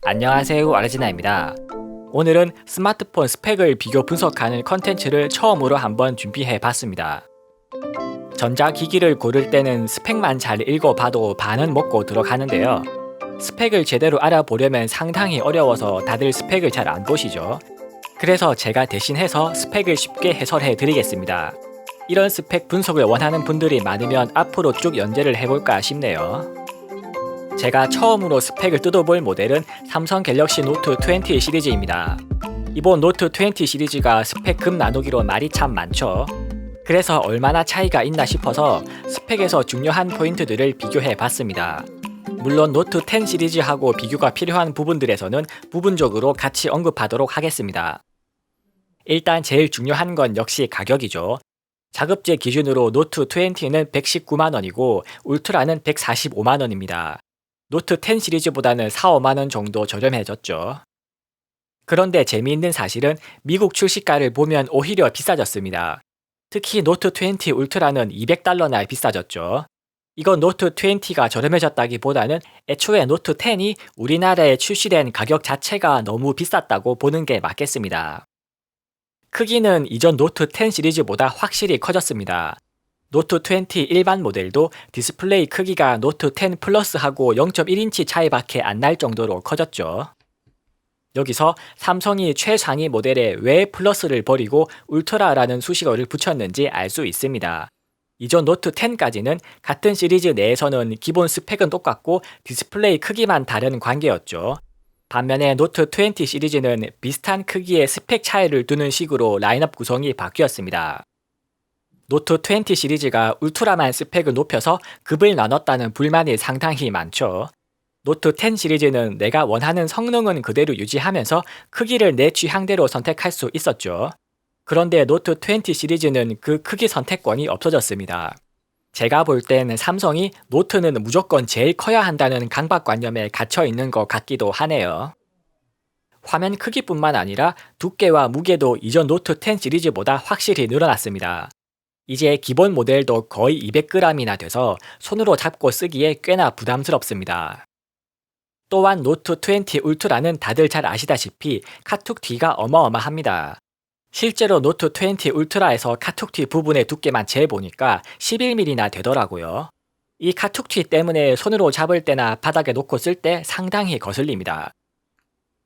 안녕하세요, 아르지나입니다. 오늘은 스마트폰 스펙을 비교 분석하는 컨텐츠를 처음으로 한번 준비해 봤습니다. 전자기기를 고를 때는 스펙만 잘 읽어봐도 반은 먹고 들어가는데요. 스펙을 제대로 알아보려면 상당히 어려워서 다들 스펙을 잘 안 보시죠. 그래서 제가 대신해서 스펙을 쉽게 해설해 드리겠습니다. 이런 스펙 분석을 원하는 분들이 많으면 앞으로 쭉 연재를 해볼까 싶네요. 제가 처음으로 스펙을 뜯어볼 모델은 삼성 갤럭시 노트 20 시리즈입니다. 이번 노트 20 시리즈가 스펙 급 나누기로 말이 참 많죠. 그래서 얼마나 차이가 있나 싶어서 스펙에서 중요한 포인트들을 비교해 봤습니다. 물론 노트 10 시리즈하고 비교가 필요한 부분들에서는 부분적으로 같이 언급하도록 하겠습니다. 일단 제일 중요한 건 역시 가격이죠. 자급제 기준으로 노트 20는 119만원이고 울트라는 145만원입니다. 노트 10 시리즈보다는 4, 5만원 정도 저렴해졌죠. 그런데 재미있는 사실은 미국 출시가를 보면 오히려 비싸졌습니다. 특히 노트 20 울트라는 200달러나 비싸졌죠. 이건 노트 20가 저렴해졌다기보다는 애초에 노트 10이 우리나라에 출시된 가격 자체가 너무 비쌌다고 보는 게 맞겠습니다. 크기는 이전 노트 10 시리즈보다 확실히 커졌습니다. 노트 20 일반 모델도 디스플레이 크기가 노트 10 플러스하고 0.1인치 차이밖에 안 날 정도로 커졌죠. 여기서 삼성이 최상위 모델에 왜 플러스를 버리고 울트라라는 수식어를 붙였는지 알 수 있습니다. 이전 노트 10까지는 같은 시리즈 내에서는 기본 스펙은 똑같고 디스플레이 크기만 다른 관계였죠. 반면에 노트 20 시리즈는 비슷한 크기의 스펙 차이를 두는 식으로 라인업 구성이 바뀌었습니다. 노트 20 시리즈가 울트라만 스펙을 높여서 급을 나눴다는 불만이 상당히 많죠. 노트 10 시리즈는 내가 원하는 성능은 그대로 유지하면서 크기를 내 취향대로 선택할 수 있었죠. 그런데 노트 20 시리즈는 그 크기 선택권이 없어졌습니다. 제가 볼 땐 삼성이 노트는 무조건 제일 커야 한다는 강박관념에 갇혀 있는 것 같기도 하네요. 화면 크기뿐만 아니라 두께와 무게도 이전 노트 10 시리즈보다 확실히 늘어났습니다. 이제 기본 모델도 거의 200g이나 돼서 손으로 잡고 쓰기에 꽤나 부담스럽습니다. 또한 노트 20 울트라는 다들 잘 아시다시피 카툭 뒤가 어마어마합니다. 실제로 노트 20 울트라에서 카툭 뒤 부분의 두께만 재보니까 11mm나 되더라고요. 이 카툭 뒤 때문에 손으로 잡을 때나 바닥에 놓고 쓸 때 상당히 거슬립니다.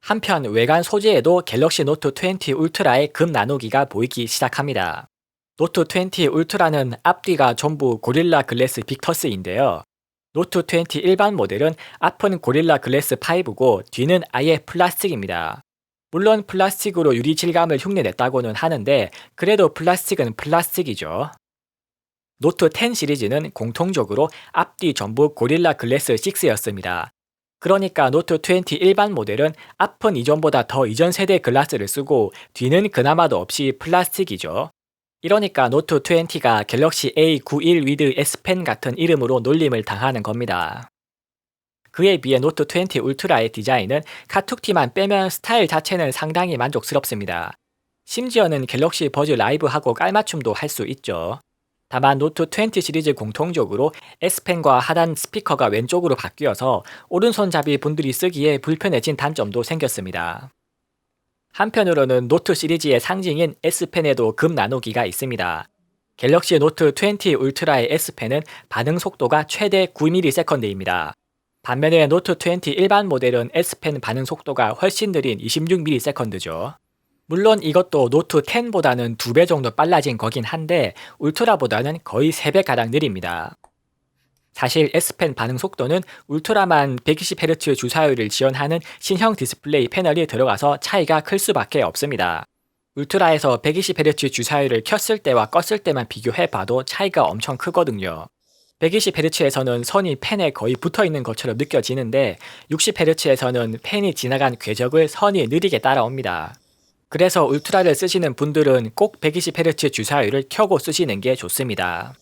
한편 외관 소재에도 갤럭시 노트 20 울트라의 급 나누기가 보이기 시작합니다. 노트 20 울트라는 앞뒤가 전부 고릴라 글래스 빅터스인데요. 노트 20 일반 모델은 앞은 고릴라 글래스 5고 뒤는 아예 플라스틱입니다. 물론 플라스틱으로 유리 질감을 흉내냈다고는 하는데 그래도 플라스틱은 플라스틱이죠. 노트 10 시리즈는 공통적으로 앞뒤 전부 고릴라 글래스 6였습니다. 그러니까 노트 20 일반 모델은 앞은 이전보다 더 이전 세대 글라스를 쓰고 뒤는 그나마도 없이 플라스틱이죠. 이러니까 노트 20가 갤럭시 A91 위드 S펜 같은 이름으로 놀림을 당하는 겁니다. 그에 비해 노트 20 울트라의 디자인은 카툭티만 빼면 스타일 자체는 상당히 만족스럽습니다. 심지어는 갤럭시 버즈 라이브하고 깔맞춤도 할 수 있죠. 다만 노트 20 시리즈 공통적으로 S펜과 하단 스피커가 왼쪽으로 바뀌어서 오른손잡이 분들이 쓰기에 불편해진 단점도 생겼습니다. 한편으로는 노트 시리즈의 상징인 S펜에도 급 나누기가 있습니다. 갤럭시 노트 20 울트라의 S펜은 반응 속도가 최대 9ms입니다. 반면에 노트 20 일반 모델은 S펜 반응 속도가 훨씬 느린 26ms죠. 물론 이것도 노트 10보다는 2배 정도 빨라진 거긴 한데 울트라보다는 거의 3배가량 느립니다. 사실 S펜 반응 속도는 울트라만 120Hz 주사율을 지원하는 신형 디스플레이 패널이 들어가서 차이가 클 수밖에 없습니다. 울트라에서 120Hz 주사율을 켰을 때와 껐을 때만 비교해봐도 차이가 엄청 크거든요. 120Hz에서는 선이 펜에 거의 붙어있는 것처럼 느껴지는데 60Hz에서는 펜이 지나간 궤적을 선이 느리게 따라옵니다. 그래서 울트라를 쓰시는 분들은 꼭 120Hz 주사율을 켜고 쓰시는 게 좋습니다.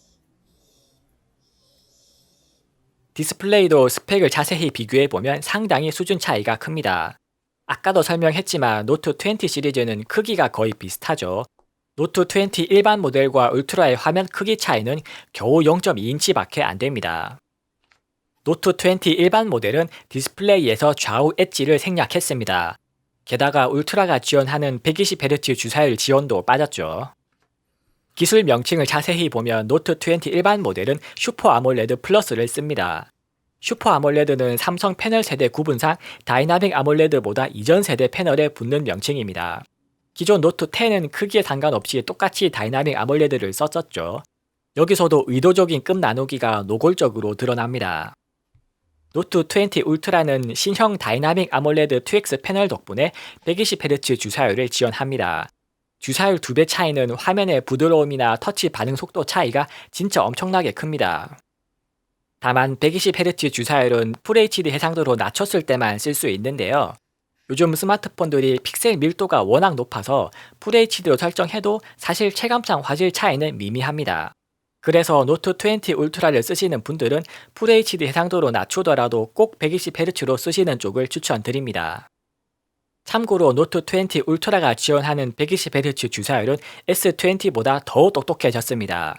디스플레이도 스펙을 자세히 비교해보면 상당히 수준 차이가 큽니다. 아까도 설명했지만 노트 20 시리즈는 크기가 거의 비슷하죠. 노트 20 일반 모델과 울트라의 화면 크기 차이는 겨우 0.2인치밖에 안 됩니다. 노트 20 일반 모델은 디스플레이에서 좌우 엣지를 생략했습니다. 게다가 울트라가 지원하는 120Hz 주사율 지원도 빠졌죠. 기술 명칭을 자세히 보면 노트 20 일반 모델은 슈퍼 아몰레드 플러스를 씁니다. 슈퍼 아몰레드는 삼성 패널 세대 구분상 다이나믹 아몰레드보다 이전 세대 패널에 붙는 명칭입니다. 기존 노트 10은 크기에 상관없이 똑같이 다이나믹 아몰레드를 썼었죠. 여기서도 의도적인 급 나누기가 노골적으로 드러납니다. 노트 20 울트라는 신형 다이나믹 아몰레드 2X 패널 덕분에 120Hz 주사율을 지원합니다. 주사율 2배 차이는 화면의 부드러움이나 터치 반응 속도 차이가 진짜 엄청나게 큽니다. 다만 120Hz 주사율은 FHD 해상도로 낮췄을 때만 쓸 수 있는데요. 요즘 스마트폰들이 픽셀 밀도가 워낙 높아서 FHD로 설정해도 사실 체감상 화질 차이는 미미합니다. 그래서 노트 20 울트라를 쓰시는 분들은 FHD 해상도로 낮추더라도 꼭 120Hz로 쓰시는 쪽을 추천드립니다. 참고로 노트 20 울트라가 지원하는 120Hz 주사율은 S20보다 더 똑똑해졌습니다.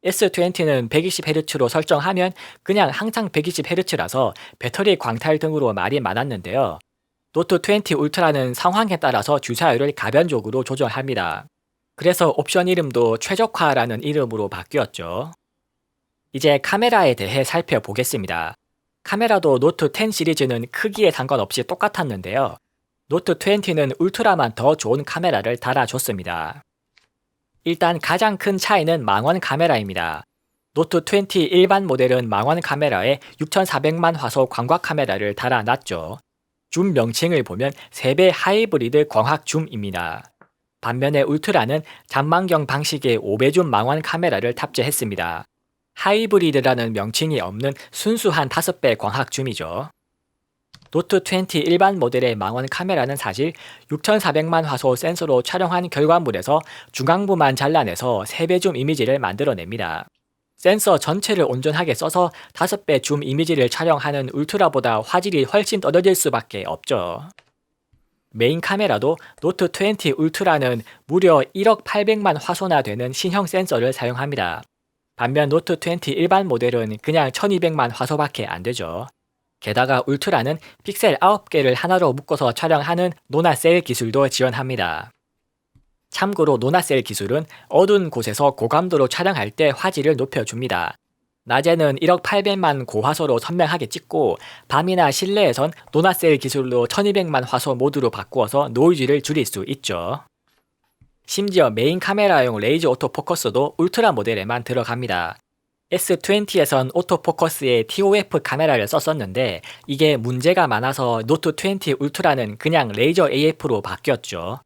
S20는 120Hz로 설정하면 그냥 항상 120Hz라서 배터리 광탈 등으로 말이 많았는데요. 노트 20 울트라는 상황에 따라서 주사율을 가변적으로 조절합니다. 그래서 옵션 이름도 최적화라는 이름으로 바뀌었죠. 이제 카메라에 대해 살펴보겠습니다. 카메라도 노트 10 시리즈는 크기에 상관없이 똑같았는데요. 노트 20는 울트라만 더 좋은 카메라를 달아줬습니다. 일단 가장 큰 차이는 망원 카메라입니다. 노트 20 일반 모델은 망원 카메라에 6400만 화소 광각 카메라를 달아놨죠. 줌 명칭을 보면 3배 하이브리드 광학 줌입니다. 반면에 울트라는 잔망경 방식의 5배 줌 망원 카메라를 탑재했습니다. 하이브리드라는 명칭이 없는 순수한 5배 광학 줌이죠. 노트 20 일반 모델의 망원 카메라는 사실 6400만 화소 센서로 촬영한 결과물에서 중앙부만 잘라내서 3배 줌 이미지를 만들어냅니다. 센서 전체를 온전하게 써서 5배 줌 이미지를 촬영하는 울트라보다 화질이 훨씬 떨어질 수밖에 없죠. 메인 카메라도 노트 20 울트라는 무려 1억 800만 화소나 되는 신형 센서를 사용합니다. 반면 노트 20 일반 모델은 그냥 1200만 화소밖에 안 되죠. 게다가 울트라는 픽셀 9개를 하나로 묶어서 촬영하는 노나셀 기술도 지원합니다. 참고로 노나셀 기술은 어두운 곳에서 고감도로 촬영할 때 화질을 높여줍니다. 낮에는 1억 800만 고화소로 선명하게 찍고 밤이나 실내에선 노나셀 기술로 1200만 화소 모드로 바꾸어서 노이즈를 줄일 수 있죠. 심지어 메인 카메라용 레이저 오토포커스도 울트라 모델에만 들어갑니다. S20에선 오토포커스에 TOF 카메라를 썼었는데 이게 문제가 많아서 노트 20 울트라는 그냥 레이저 AF로 바뀌었죠.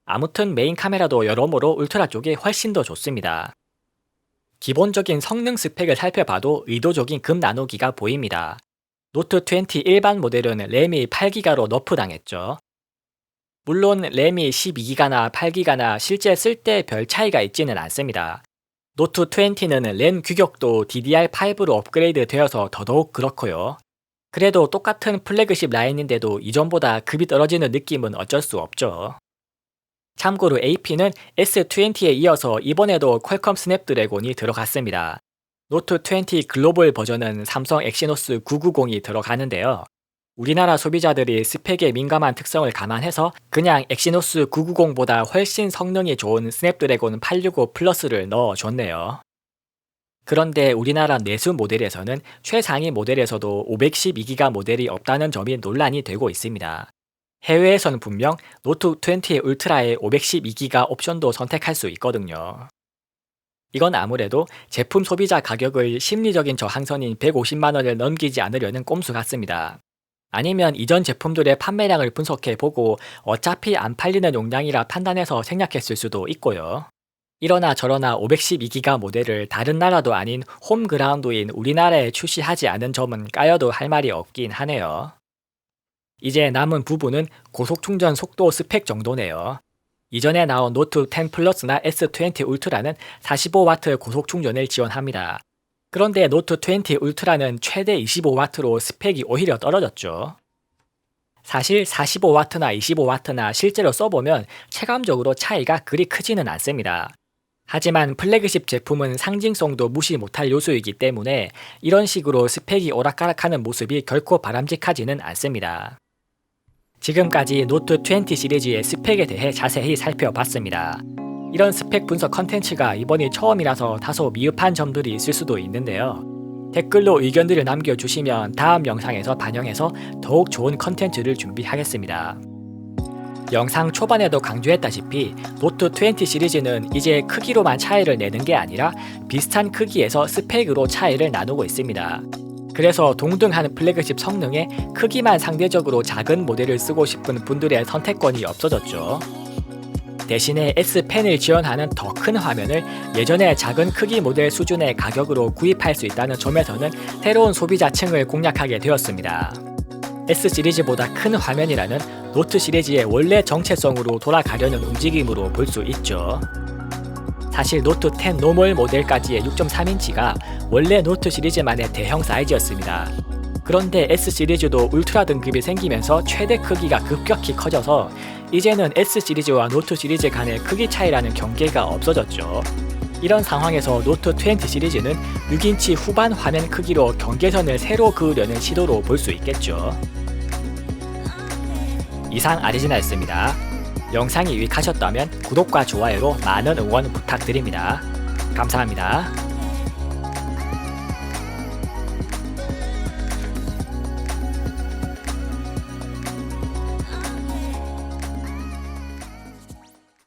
아무튼 메인 카메라도 여러모로 울트라 쪽이 훨씬 더 좋습니다. 기본적인 성능 스펙을 살펴봐도 의도적인 급 나누기가 보입니다. 노트 20 일반 모델은 램이 8기가로 너프당했죠. 물론 램이 12기가나 8기가나 실제 쓸 때 별 차이가 있지는 않습니다. 노트 20는 램 규격도 DDR5로 업그레이드 되어서 더더욱 그렇고요. 그래도 똑같은 플래그십 라인인데도 이전보다 급이 떨어지는 느낌은 어쩔 수 없죠. 참고로 AP는 S20에 이어서 이번에도 퀄컴 스냅드래곤이 들어갔습니다. 노트 20 글로벌 버전은 삼성 엑시노스 990이 들어가는데요. 우리나라 소비자들이 스펙에 민감한 특성을 감안해서 그냥 엑시노스 990보다 훨씬 성능이 좋은 스냅드래곤 865 플러스를 넣어줬네요. 그런데 우리나라 내수 모델에서는 최상위 모델에서도 512기가 모델이 없다는 점이 논란이 되고 있습니다. 해외에서는 분명 노트 20 울트라의 512기가 옵션도 선택할 수 있거든요. 이건 아무래도 제품 소비자 가격을 심리적인 저항선인 150만원을 넘기지 않으려는 꼼수 같습니다. 아니면 이전 제품들의 판매량을 분석해보고 어차피 안 팔리는 용량이라 판단해서 생략했을 수도 있고요. 이러나 저러나 512기가 모델을 다른 나라도 아닌 홈그라운드인 우리나라에 출시하지 않은 점은 까여도 할 말이 없긴 하네요. 이제 남은 부분은 고속충전 속도 스펙 정도네요. 이전에 나온 노트 10 플러스나 S20 울트라는 45W 고속충전을 지원합니다. 그런데 노트 20 울트라는 최대 25W로 스펙이 오히려 떨어졌죠. 사실 45W나 25W나 실제로 써보면 체감적으로 차이가 그리 크지는 않습니다. 하지만 플래그십 제품은 상징성도 무시 못할 요소이기 때문에 이런 식으로 스펙이 오락가락하는 모습이 결코 바람직하지는 않습니다. 지금까지 노트 20 시리즈의 스펙에 대해 자세히 살펴봤습니다. 이런 스펙 분석 컨텐츠가 이번이 처음이라서 다소 미흡한 점들이 있을 수도 있는데요. 댓글로 의견들을 남겨주시면 다음 영상에서 반영해서 더욱 좋은 컨텐츠를 준비하겠습니다. 영상 초반에도 강조했다시피 노트 20 시리즈는 이제 크기로만 차이를 내는 게 아니라 비슷한 크기에서 스펙으로 차이를 나누고 있습니다. 그래서 동등한 플래그십 성능에 크기만 상대적으로 작은 모델을 쓰고 싶은 분들의 선택권이 없어졌죠. 대신에 S펜을 지원하는 더 큰 화면을 예전의 작은 크기 모델 수준의 가격으로 구입할 수 있다는 점에서는 새로운 소비자층을 공략하게 되었습니다. S 시리즈보다 큰 화면이라는 노트 시리즈의 원래 정체성으로 돌아가려는 움직임으로 볼 수 있죠. 사실 노트 10 노멀 모델까지의 6.3인치가 원래 노트 시리즈만의 대형 사이즈였습니다. 그런데 S 시리즈도 울트라 등급이 생기면서 최대 크기가 급격히 커져서 이제는 S 시리즈와 노트 시리즈 간의 크기 차이라는 경계가 없어졌죠. 이런 상황에서 노트 20 시리즈는 6인치 후반 화면 크기로 경계선을 새로 그으려는 시도로 볼 수 있겠죠. 이상 아리지나였습니다. 영상이 유익하셨다면 구독과 좋아요로 많은 응원 부탁드립니다. 감사합니다.